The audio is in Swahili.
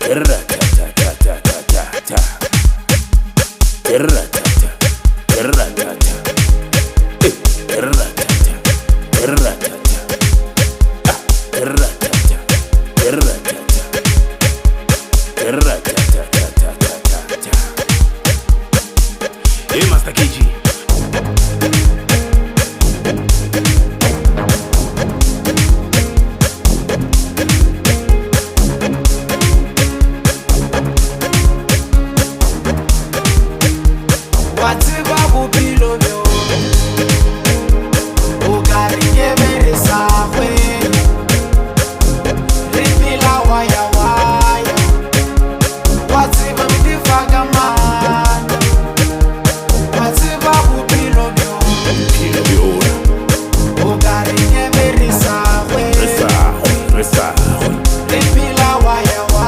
Ra-ta-ta-ta-ta-ta-ta. Ra-ta-ta, ra-ta-ta. Ra-ta-ta, ra-ta-ta. Ra-ta-ta, ra-ta-ta. Ra-ta-ta-ta-ta-ta-ta. Hey, Master KG.